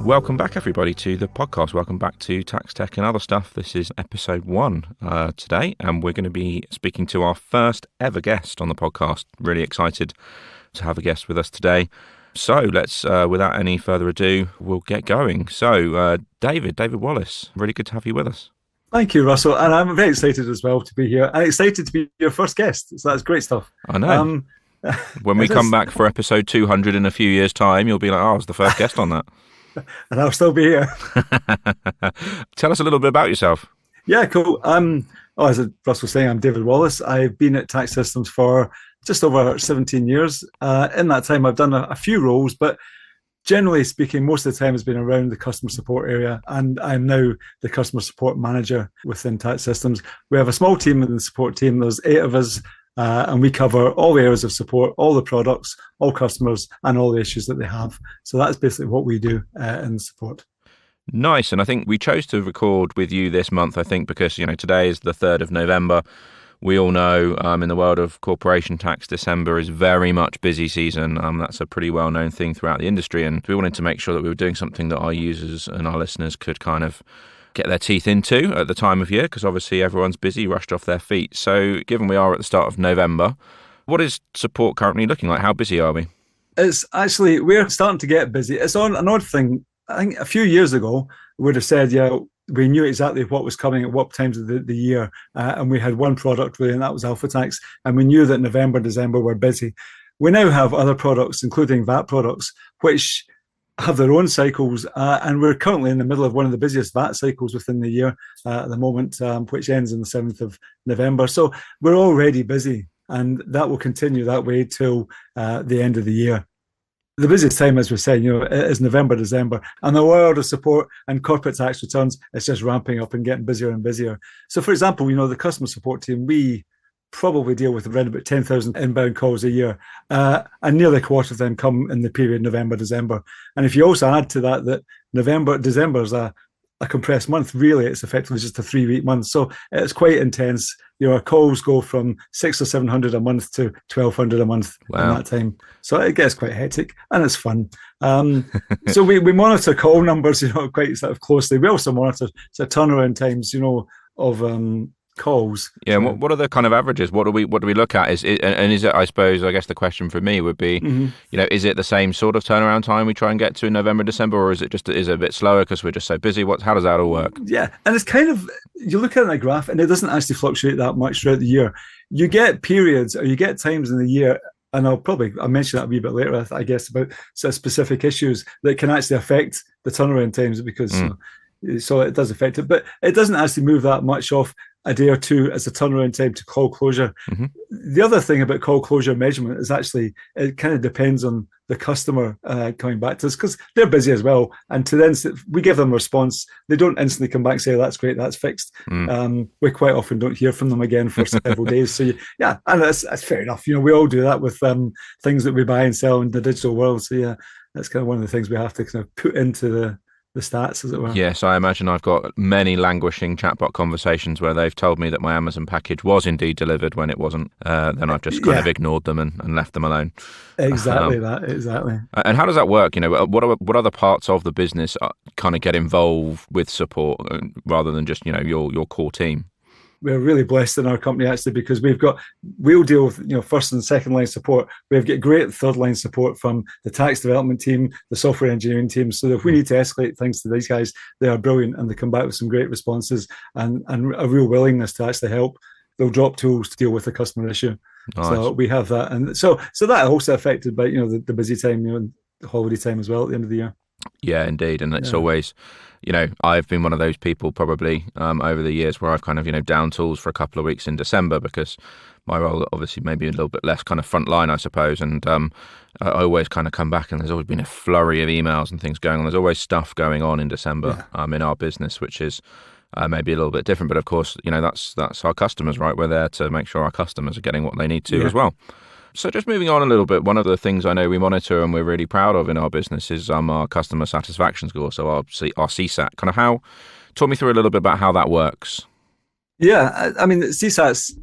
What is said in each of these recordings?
Welcome back, everybody, to the podcast. Welcome back to Tax Tech and Other Stuff. This is episode 1 today, and we're going to be speaking to our first ever guest on the podcast. Really excited to have a guest with us today. So let's, without any further ado, we'll get going. So, David Wallace, really good to have you with us. Thank you, Russell. And I'm very excited as well to be here. I'm excited to be your first guest. So that's great stuff. I know. When we come back for episode 200 in a few years' time, you'll be like, I was the first guest on that. And I'll still be here. Tell us a little bit about yourself. Yeah, cool. As Russell was saying, I'm David Wallace. I've been at Tax Systems for just over 17 years. In that time, I've done a few roles, but generally speaking, most of the time has been around the customer support area. And I'm now the customer support manager within Tax Systems. We have a small team in the support team. There's 8 of us. And we cover all the areas of support, all the products, all customers, and all the issues that they have. So that's basically what we do in support. Nice. And I think we chose to record with you this month, I think, because, today is the 3rd of November. We all know in the world of corporation tax, December is very much busy season. That's a pretty well-known thing throughout the industry. And we wanted to make sure that we were doing something that our users and our listeners could kind of get their teeth into at the time of year, because obviously everyone's busy, rushed off their feet. So given we are at the start of November, what is support currently looking like? How busy are we? It's actually, we're starting to get busy. It's on an odd thing. I think a few years ago, we would have said, we knew exactly what was coming at what times of the year. And we had one product really, and that was Alpha Tax. And we knew that November, December were busy. We now have other products, including VAT products, which have their own cycles, and we're currently in the middle of one of the busiest VAT cycles within the year at the moment, which ends on the 7th of November. So we're already busy, and that will continue that way till the end of the year. The busiest time, as we're saying, is November, December, and the world of support and corporate tax returns is just ramping up and getting busier and busier. So, for example, the customer support team, we probably deal with around about 10,000 inbound calls a year, and nearly a quarter of them come in the period November, December. And if you also add to that December is a compressed month, really, it's effectively just a 3-week month. So it's quite intense. Our calls go from 600 or 700 a month to 1,200 a month. Wow. In that time. So it gets quite hectic and it's fun. So we monitor call numbers, quite sort of closely. We also monitor turnaround times, of calls. Yeah, and what are the kind of averages? What do we look at? Is it, I suppose, I guess the question for me would be, is it the same sort of turnaround time we try and get to in November, December, or is it a bit slower because we're just so busy? How does that all work? Yeah, and it's kind of, you look at a graph and it doesn't actually fluctuate that much throughout the year. You get periods or you get times in the year, and I'll mention that a wee bit later, I guess, about sort of specific issues that can actually affect the turnaround times because so it does affect it, but it doesn't actually move that much off a day or two as a turnaround time to call closure. Mm-hmm. The other thing about call closure measurement is actually it kind of depends on the customer coming back to us because they're busy as well. And to then we give them a response, they don't instantly come back and say, "That's great, that's fixed." We quite often don't hear from them again for several days. So and that's fair enough. We all do that with things that we buy and sell in the digital world. So that's kind of one of the things we have to kind of put into the stats, as it were. Yes, I imagine I've got many languishing chatbot conversations where they've told me that my Amazon package was indeed delivered when it wasn't. Then I've just kind of ignored them and left them alone. Exactly exactly. And how does that work? What other parts of the business kind of get involved with support rather than just your core team? We're really blessed in our company actually because we'll deal with first and second line support. We've got great third line support from the tax development team, the software engineering team. So if we need to escalate things to these guys, they are brilliant and they come back with some great responses and a real willingness to actually help. They'll drop tools to deal with the customer issue. Nice. So we have that, and so that also affected by the busy time, the holiday time as well at the end of the year. Yeah, indeed, and it's always. I've been one of those people probably over the years where I've kind of, down tools for a couple of weeks in December because my role obviously maybe a little bit less kind of frontline, I suppose. And I always kind of come back and there's always been a flurry of emails and things going on. There's always stuff going on in December in our business, which is maybe a little bit different. But of course, that's our customers, right? We're there to make sure our customers are getting what they need to as well. So just moving on a little bit, one of the things I know we monitor and we're really proud of in our business is our customer satisfaction score, so our CSAT. Kind of talk me through a little bit about how that works. Yeah, I mean, CSAT's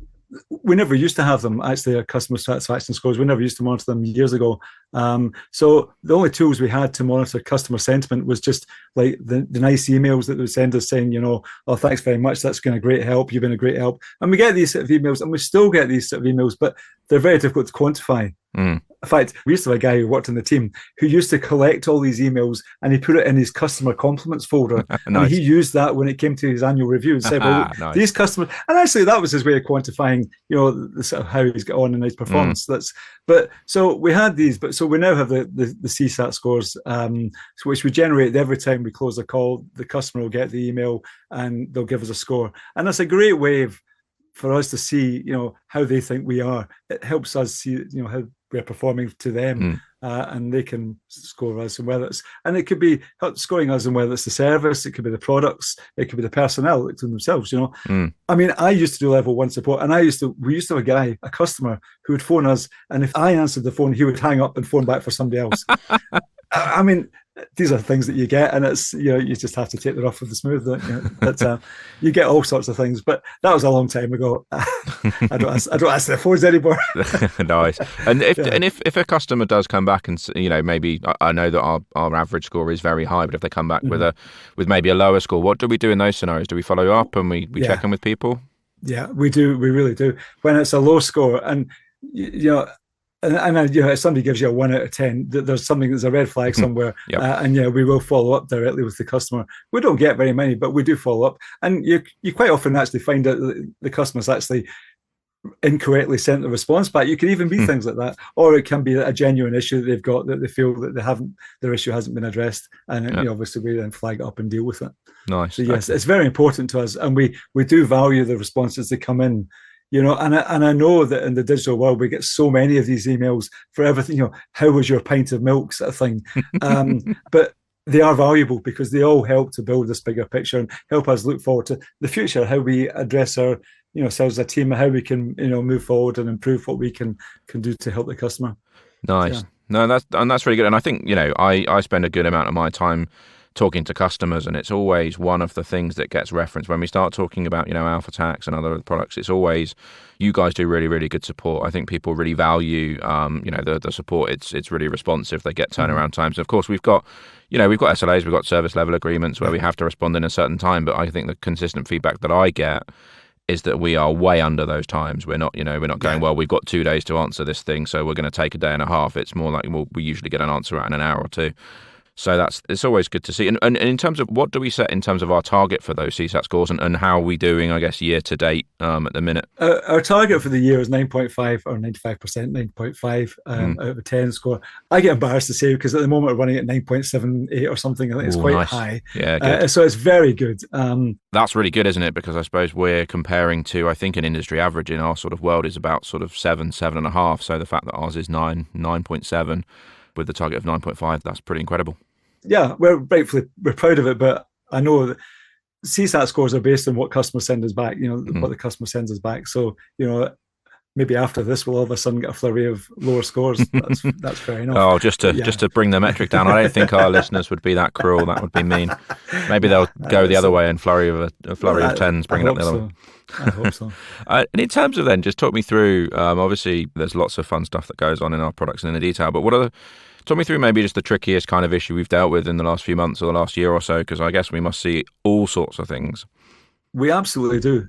we never used to have them, actually, our customer satisfaction scores. We never used to monitor them years ago. So the only tools we had to monitor customer sentiment was just like the nice emails that they would send us saying, oh, thanks very much. That's been a great help. You've been a great help. And we get these sort of emails, and we still get these sort of emails, but they're very difficult to quantify. Mm. In fact, we used to have a guy who worked in the team who used to collect all these emails and he put it in his customer compliments folder. Nice. And he used that when it came to his annual review and said, well, nice. These customers, and actually that was his way of quantifying, the sort of how he's got on in his performance. So we had these, so we now have the CSAT scores, which we generate every time we close a call. The customer will get the email and they'll give us a score. And that's a great way for us to see, how they think we are. It helps us see, how we're performing to them, and they can score us, and it could be scoring us, and whether it's the service, it could be the products, it could be the personnel themselves. I mean, I used to do level 1 support, and we used to have a customer who would phone us, and if I answered the phone, he would hang up and phone back for somebody else. I mean, these are things that you get, and it's you just have to take the rough with the smooth. But you get all sorts of things. But that was a long time ago. I don't answer the phones anymore. Nice. And if a customer does come back and maybe I know that our average score is very high, but if they come back with maybe a lower score, what do we do in those scenarios? Do we follow up and we check in with people? Yeah, we do. We really do. When it's a low score, and And if somebody gives you a 1 out of 10, there's a red flag somewhere, and we will follow up directly with the customer. We don't get very many, but we do follow up, and you quite often actually find out that the customer's actually incorrectly sent the response back. You can even be things like that, or it can be a genuine issue that they've got, that they feel that their issue hasn't been addressed, and obviously we then flag it up and deal with it. Nice. So yes, it's very important to us, and we do value the responses that come in. And I know that in the digital world, we get so many of these emails for everything, how was your pint of milk sort of thing. But they are valuable because they all help to build this bigger picture and help us look forward to the future, how we address our, ourselves as a team, how we can, move forward and improve what we can do to help the customer. Nice. No, that's really good. And I think, I spend a good amount of my time talking to customers, and it's always one of the things that gets referenced when we start talking about Alpha Tax and other products. It's always, you guys do really, really good support. I think people really value the support. It's really responsive. They get turnaround times. Of course, we've got SLAs, we've got service level agreements where we have to respond in a certain time, but I think the consistent feedback that I get is that we are way under those times. We're not going, well, we've got 2 days to answer this thing, so we're going to take a day and a half. It's more like, we usually get an answer out in an hour or two. So it's always good to see. And in terms of what do we set in terms of our target for those CSAT scores, and how are we doing, I guess, year to date at the minute? Our target for the year is 9.5 or 95%, 9.5 out of 10 score. I get embarrassed to say because at the moment we're running at 9.78 or something. I think it's quite nice. High. Yeah, good. So it's very good. That's really good, isn't it? Because I suppose we're comparing to, I think, an industry average in our sort of world is about sort of 7.5. So the fact that ours is 9.7 with the target of 9.5, that's pretty incredible. Yeah, we're proud of it, but I know that CSAT scores are based on what customers send us back, what the customer sends us back. So, maybe after this, we'll all of a sudden get a flurry of lower scores. That's fair enough. Oh, just to bring the metric down. I don't think our listeners would be that cruel. That would be mean. Maybe they'll go the other way and flurry of tens, bring it up the other way. I hope so. And in terms of then, just talk me through, obviously there's lots of fun stuff that goes on in our products and in the detail, but talk me through maybe just the trickiest kind of issue we've dealt with in the last few months or the last year or so, because I guess we must see all sorts of things. We absolutely do.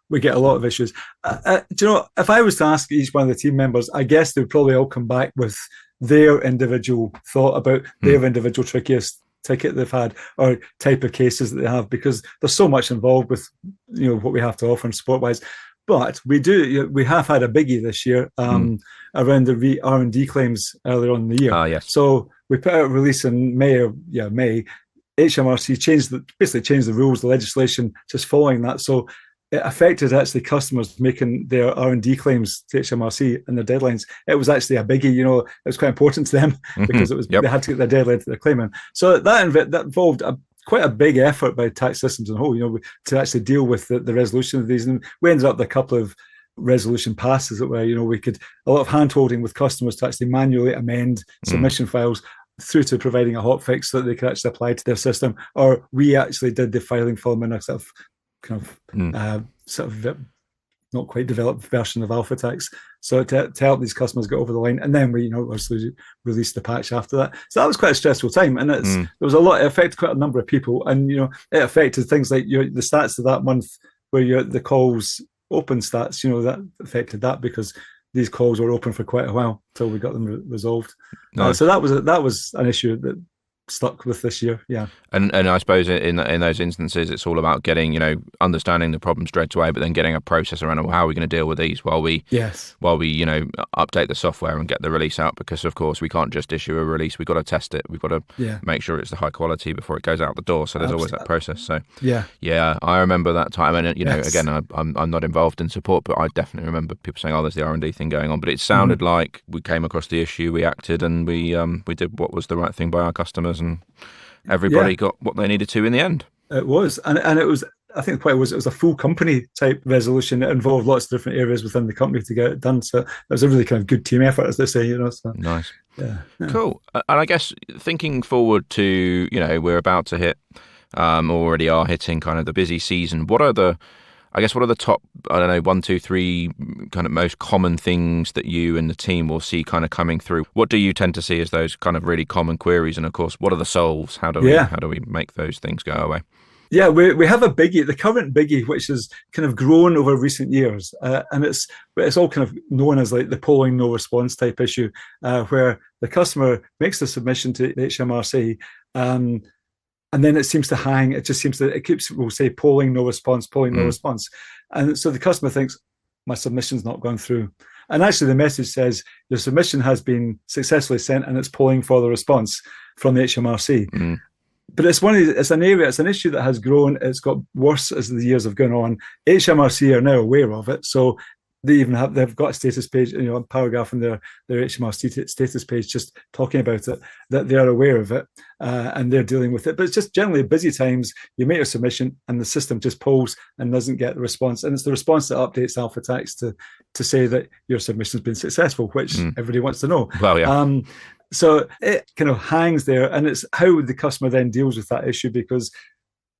We get a lot of issues. Do you know, if I was to ask each one of the team members, I guess they'd probably all come back with their individual thought about their individual trickiest ticket they've had or type of cases that they have, because there's so much involved with what we have to offer and support wise. But we have had a biggie this year around the R&D claims earlier on in the year. Yes. So we put out a release in May. HMRC basically changed the rules, the legislation, just following that. So it affected actually customers making their R&D claims to HMRC and their deadlines. It was actually a biggie. It was quite important to them because it was they had to get their deadline to their claiming. So that involved quite a big effort by tax systems as a whole, to actually deal with the resolution of these. And we ended up with a couple of resolution passes where, we could, a lot of hand-holding with customers to actually manually amend submission files through to providing a hotfix so that they could actually apply to their system. Or we actually did the filing for them in a sort of not quite developed version of AlphaTax. So to help these customers get over the line, and then we, obviously released the patch after that. So that was quite a stressful time, and there was a lot. It affected quite a number of people, and it affected things like the stats of that month, where the calls open stats. That affected that because these calls were open for quite a while until we got them resolved. Nice. So that was an issue that stuck with this year. Yeah. And I suppose in those instances, it's all about getting, understanding the problem straight away, but then getting a process around how are we going to deal with these while we update the software and get the release out, because of course we can't just issue a release. We've got to test it. We've got to make sure it's the high quality before it goes out the door. So there's always that process. So yeah, I remember that time. And again, I'm not involved in support, but I definitely remember people saying, "Oh, there's the R&D thing going on." But it sounded like we came across the issue, we acted, and we did what was the right thing by our customers, and everybody got what they needed to in the end. It was, and it was. I think it was a full company type resolution. It involved lots of different areas within the company to get it done. So it was a really kind of good team effort, as they say. So. Nice, yeah, cool. And I guess thinking forward to we're about to hit, already are hitting kind of the busy season. What are the top, I don't know, 1, 2, 3 kind of most common things that you and the team will see kind of coming through? What do you tend to see as those kind of really common queries? And of course, what are the solves? How do we make those things go away? Yeah, we have a biggie, the current biggie, which has kind of grown over recent years, and it's all kind of known as like the polling no response type issue, where the customer makes the submission to HMRC, and then it seems to hang. It keeps, we'll say, polling no response, polling no response, and so the customer thinks my submission's not gone through, and actually the message says your submission has been successfully sent and it's polling for the response from the HMRC. But it's an issue that has grown. It's got worse as the years have gone on. HMRC are now aware of it, so they've got a status page, a paragraph in their HMRC status page just talking about it, that they're aware of it and they're dealing with it. But it's just generally busy times. You make a submission and the system just polls and doesn't get the response, and it's the response that updates AlphaTax to say that your submission's been successful, which everybody wants to know. Well, yeah. So it kind of hangs there, and it's how the customer then deals with that issue, because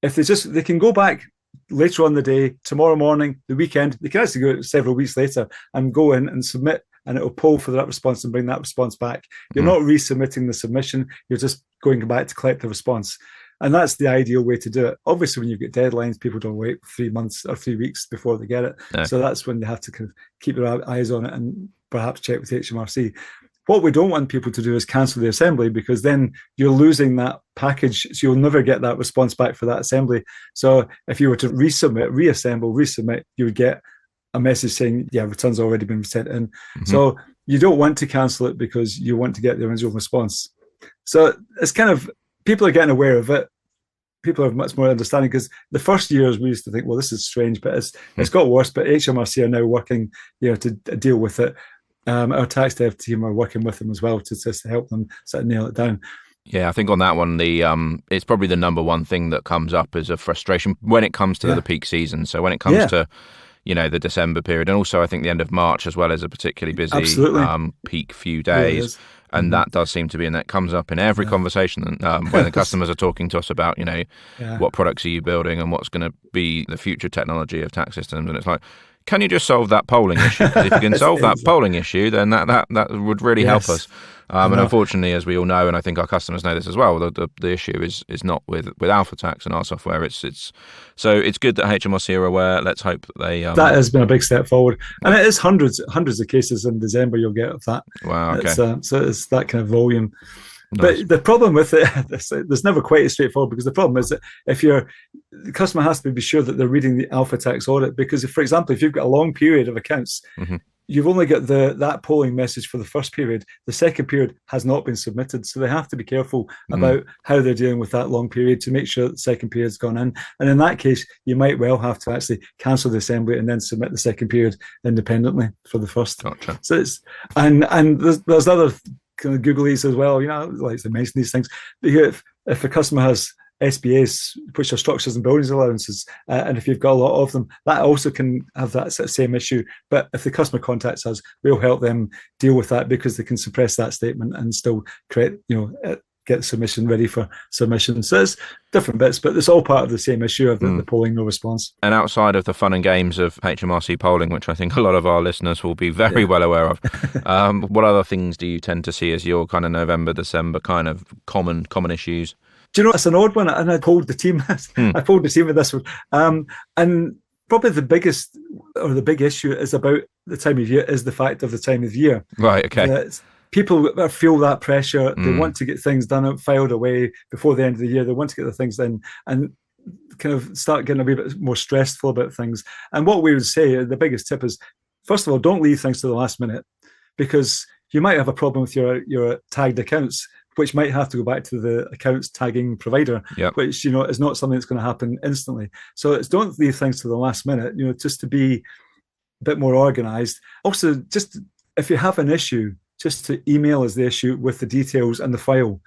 if they can go back later on the day, tomorrow morning, the weekend, they can actually go several weeks later and go in and submit, and it'll poll for that response and bring that response back. You're not resubmitting the submission, you're just going back to collect the response. And that's the ideal way to do it. Obviously, when you've got deadlines, people don't wait 3 months or 3 weeks before they get it. No. So that's when they have to kind of keep their eyes on it and perhaps check with HMRC. What we don't want people to do is cancel the assembly, because then you're losing that package. So you'll never get that response back for that assembly. So if you were to resubmit, you would get a message saying, yeah, return's already been sent in. So you don't want to cancel it because you want to get the original response. So it's kind of, people are getting aware of it. People are much more understanding, because the first years we used to think, well, this is strange, but it's got worse. But HMRC are now working, to deal with it. Our tax dev team are working with them as well to help them sort of nail it down. Yeah, I think on that one, it's probably the number one thing that comes up as a frustration when it comes to the peak season. So when it comes to, the December period, and also I think the end of March as well, is a particularly busy peak few days. And that does seem to be, and that comes up in every conversation when the customers are talking to us about, what products are you building and what's going to be the future technology of tax systems. And it's like, can you just solve that polling issue? Because if you can solve that polling issue, then that would really help us. And unfortunately, as we all know, and I think our customers know this as well, the issue is not with AlphaTax and our software. So it's good that HMRC are aware. Let's hope that they. That has been a big step forward, and it is hundreds of cases in December you'll get of that. Wow. Okay. So it's that kind of volume. Nice. But the problem with it, there's never quite as straightforward, because the problem is that the customer has to be sure that they're reading the AlphaTax audit, because for example, if you've got a long period of accounts, you've only got that polling message for the first period. The second period has not been submitted, so they have to be careful about how they're dealing with that long period to make sure that the second period's gone in. And in that case, you might well have to actually cancel the assembly and then submit the second period independently for the first. Gotcha. So it's and there's other kind of Googlies as well, like to mention these things. If a customer has SBAs, which are structures and buildings allowances, and if you've got a lot of them, that also can have that same issue. But if the customer contacts us, we'll help them deal with that, because they can suppress that statement and still create, get the submission ready for submission. So it's different bits, but it's all part of the same issue of the polling no response. And outside of the fun and games of HMRC polling, which I think a lot of our listeners will be very well aware of, what other things do you tend to see as your kind of November, December kind of common issues? Do you know, it's an odd one, and I polled the team. I polled the team with this one. And probably the biggest or the big issue is about the time of year, is the fact of the time of year. Right, okay. People feel that pressure. They want to get things done, filed away before the end of the year. They want to get the things in and kind of start getting a wee bit more stressful about things. And what we would say, the biggest tip is, first of all, don't leave things to the last minute, because you might have a problem with your tagged accounts, which might have to go back to the accounts tagging provider, which, you know, is not something that's going to happen instantly. So it's don't leave things to the last minute, you know, just to be a bit more organized. Also, just if you have an issue, just to email us the issue with the details and the file.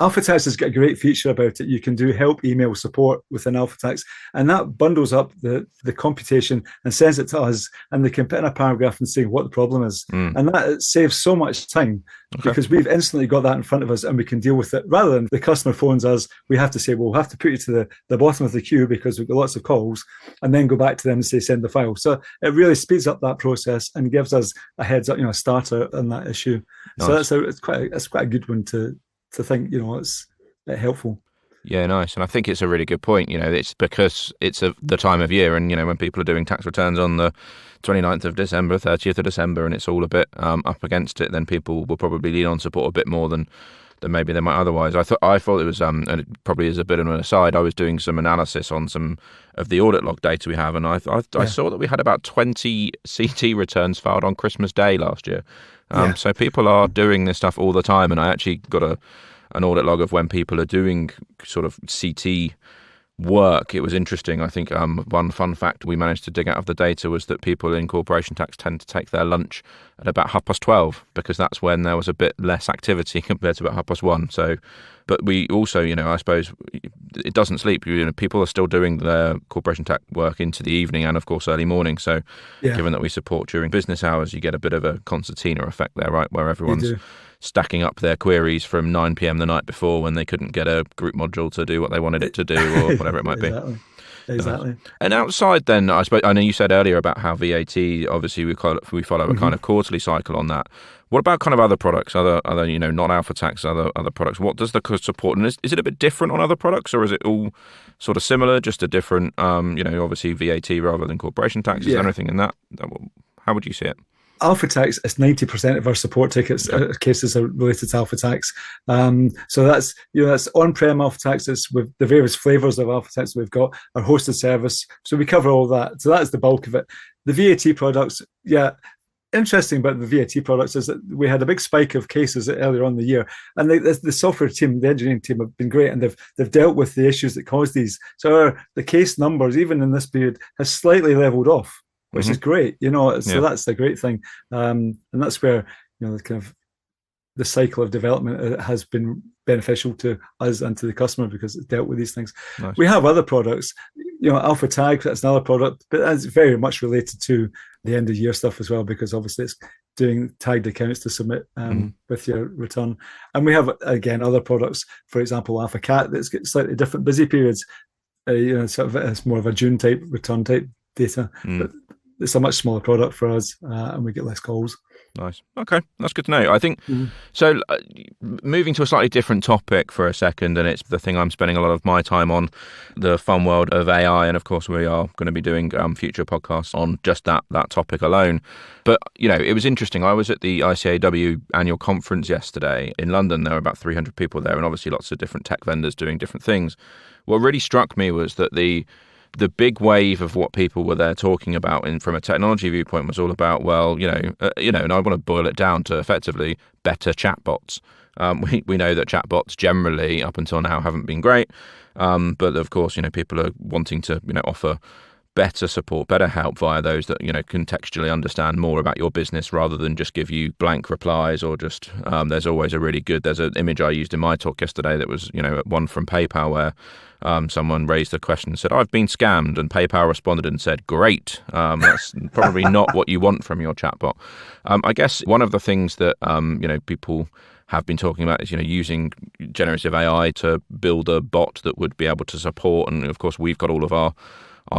AlphaTax has got a great feature about it. You can do help email support within AlphaTax, and that bundles up the computation and sends it to us, and they can put in a paragraph and say what the problem is. And that saves so much time, because we've instantly got that in front of us and we can deal with it. Rather than the customer phones us, we have to say, well, we'll have to put you to the bottom of the queue because we've got lots of calls, and then go back to them and say, send the file. So it really speeds up that process and gives us a heads up, you know, a starter on that issue. Nice. So it's quite a good one to think, you know, it's helpful. Yeah, nice. And I think it's a really good point. You know, it's because it's the time of year, and, you know, when people are doing tax returns on the 29th of December, 30th of December, and it's all a bit up against it, then people will probably lean on support a bit more than maybe they might otherwise. I thought it was, and it probably is a bit of an aside, I was doing some analysis on some of the audit log data we have, and I saw that we had about 20 CT returns filed on Christmas Day last year. So people are doing this stuff all the time, and I actually got an audit log of when people are doing sort of CT work. It was interesting. I think one fun fact we managed to dig out of the data was that people in corporation tax tend to take their lunch at about 12:30, because that's when there was a bit less activity compared to about 1:30. So, but we also, you know, I suppose it doesn't sleep. You know, people are still doing their corporation tax work into the evening and, of course, early morning. So, given that we support during business hours, you get a bit of a concertina effect there, right, where everyone's stacking up their queries from 9 p.m. the night before when they couldn't get a group module to do what they wanted it to do, or whatever it might be. Exactly. And outside then, I suppose, I know you said earlier about how VAT, obviously we follow a kind of quarterly cycle on that. What about kind of other products, other you know, not AlphaTax, other products? What does the support, and is it a bit different on other products, or is it all sort of similar, just a different, you know, obviously VAT rather than corporation tax? Is there anything in that? How would you see it? AlphaTax is 90% of our support tickets cases are related to AlphaTax. So that's, you know, that's on-prem AlphaTax. It's with the various flavors of AlphaTax we've got, our hosted service. So we cover all that. So that's the bulk of it. The VAT products, interesting about the VAT products is that we had a big spike of cases earlier on in the year, and the software team, the engineering team, have been great, and they've dealt with the issues that caused these. So the case numbers, even in this period, has slightly leveled off, which is great, you know. So that's the great thing, and that's where, you know, kind of the cycle of development has been beneficial to us and to the customer, because it's dealt with these things. Nice. We have other products, you know, Alpha Tag, that's another product, but that's very much related to the end of year stuff as well, because obviously it's doing tagged accounts to submit with your return. And we have, again, other products, for example, Alpha Cat, that's got slightly different busy periods. You know, sort of it's more of a June type return type data, but it's a much smaller product for us, and we get less calls. Nice. Okay, that's good to know. I think, so moving to a slightly different topic for a second, and it's the thing I'm spending a lot of my time on, the fun world of AI, and of course we are going to be doing future podcasts on just that topic alone. But, you know, it was interesting. I was at the ICAW annual conference yesterday in London. There were about 300 people there, and obviously lots of different tech vendors doing different things. What really struck me was that the big wave of what people were there talking about from a technology viewpoint was all about, well, you know, and I want to boil it down to effectively better chatbots. We know that chatbots generally up until now haven't been great, but of course, you know, people are wanting to, you know, offer better support, better help via those that, contextually understand more about your business rather than just give you blank replies or just, there's always there's an image I used in my talk yesterday that was, one from PayPal where someone raised a question and said, I've been scammed, and PayPal responded and said, great. That's probably not what you want from your chatbot. I guess one of the things that, people have been talking about is, using generative AI to build a bot that would be able to support. And of course, we've got all of our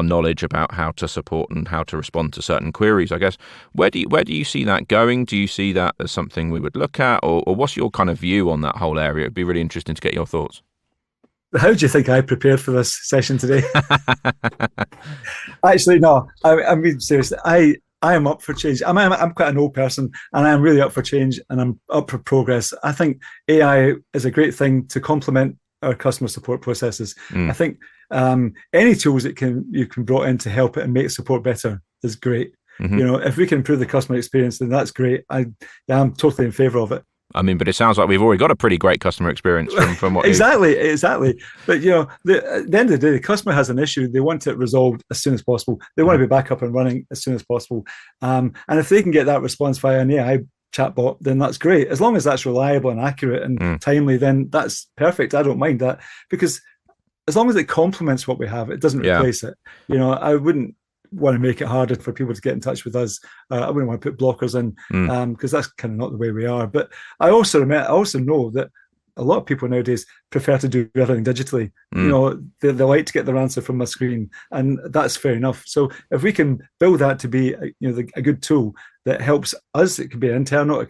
knowledge about how to support and how to respond to certain queries. I guess, where do you see that going? Do you see that as something we would look at, or what's your kind of view on that whole area? It'd be really interesting to get your thoughts. How do you think I prepared for this session today? Actually, no. I mean, seriously, I am up for change. I'm quite an old person, and I'm really up for change, and I'm up for progress. I think AI is a great thing to complement our customer support processes. I think any tools that you can brought in to help it and make support better is great. If we can improve the customer experience, then that's great. I'm totally in favour of it. I mean, but it sounds like we've already got a pretty great customer experience from what exactly. But at the end of the day, the customer has an issue. They want it resolved as soon as possible. They want to be back up and running as soon as possible. And if they can get that response via an AI chatbot, then that's great. As long as that's reliable and accurate and timely, then that's perfect. I don't mind that, because as long as it complements what we have, it doesn't replace it. I wouldn't want to make it harder for people to get in touch with us. I wouldn't want to put blockers in, because that's kind of not the way we are. But I also know that a lot of people nowadays prefer to do everything digitally. They like to get their answer from a screen, and that's fair enough. So if we can build that to be a good tool that helps us, it can be internal,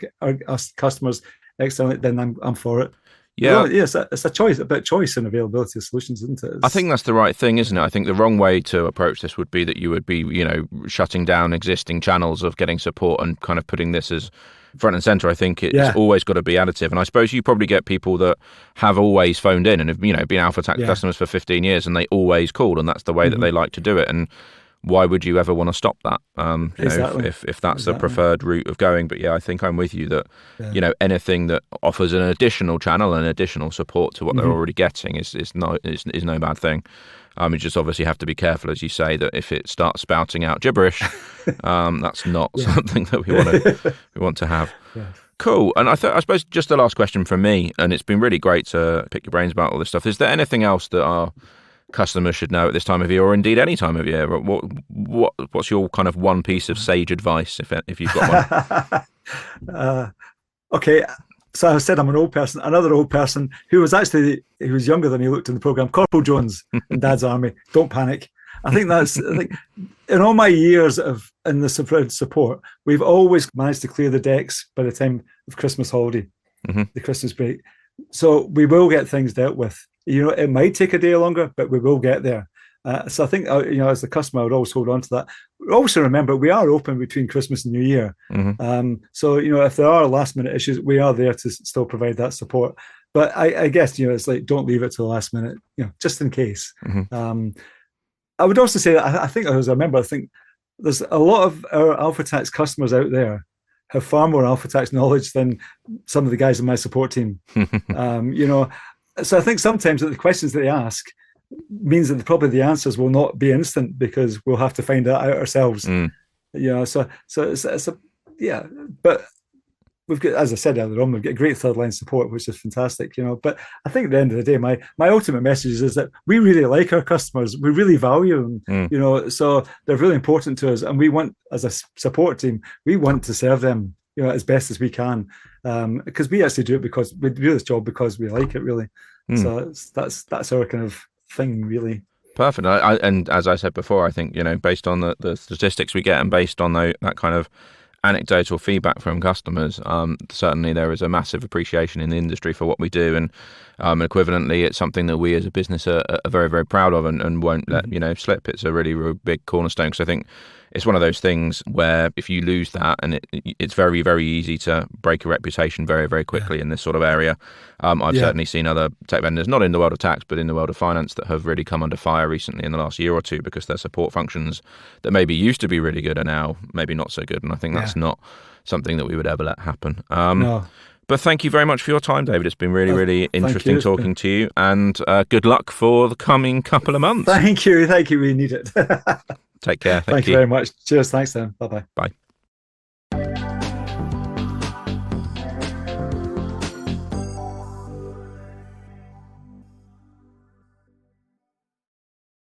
us customers, externally, then I'm for it. Yeah, it's a choice, about choice and availability of solutions, isn't it? I think that's the right thing, isn't it? I think the wrong way to approach this would be that you would be, shutting down existing channels of getting support and kind of putting this as front and center. I think it's always got to be additive. And I suppose you probably get people that have always phoned in and have, been Alpha Tax customers for 15 years and they always call, and that's the way that they like to do it. And why would you ever want to stop that? Exactly. If that's the preferred route of going. But I think I'm with you that anything that offers an additional channel and additional support to what they're already getting is no bad thing. You just obviously have to be careful, as you say, that if it starts spouting out gibberish, that's not something that we want to have. Yeah. Cool. And I suppose just the last question from me, and it's been really great to pick your brains about all this stuff. Is there anything else that our customers should know at this time of year, or indeed any time of year? What's your kind of one piece of sage advice, if you've got one? Okay. So I said I'm an old person. Another old person who was younger than he looked in the program, Corporal Jones in Dad's Army. Don't panic. I think in all my years in the support, we've always managed to clear the decks by the time of Christmas holiday, the Christmas break. So we will get things dealt with. It might take a day longer, but we will get there. So I think, as the customer, I would always hold on to that. Also remember, we are open between Christmas and New Year. So, if there are last minute issues, we are there to still provide that support. But I guess, it's like, don't leave it to the last minute, just in case. I would also say that I think there's a lot of our Alpha Tax customers out there have far more Alpha Tax knowledge than some of the guys in my support team. So I think sometimes that the questions that they ask means that probably the answers will not be instant, because we'll have to find that out ourselves. So but we've got, as I said earlier on, we've got great third line support, which is fantastic. But I think at the end of the day, my ultimate message is that we really like our customers, we really value them. So they're really important to us, and we want, as a support team, we want to serve them as best as we can, because we actually do it because we do this job because we like it, really. So that's our kind of thing, really. Perfect. And as I said before, I think based on the statistics we get and based on that kind of anecdotal feedback from customers, certainly there is a massive appreciation in the industry for what we do, and equivalently, it's something that we as a business are very, very proud of and won't let slip. It's a really, really big cornerstone, because I think it's one of those things where if you lose that, and it's very, very easy to break a reputation very, very quickly in this sort of area. I've certainly seen other tech vendors, not in the world of tax, but in the world of finance, that have really come under fire recently in the last year or two, because their support functions that maybe used to be really good are now maybe not so good. And I think that's not something that we would ever let happen. No. But thank you very much for your time, David. It's been really, really interesting talking to you, and good luck for the coming couple of months. Thank you. We need it. Take care. Thank Thank you you. very much. Cheers. Thanks, then. Bye bye. Bye.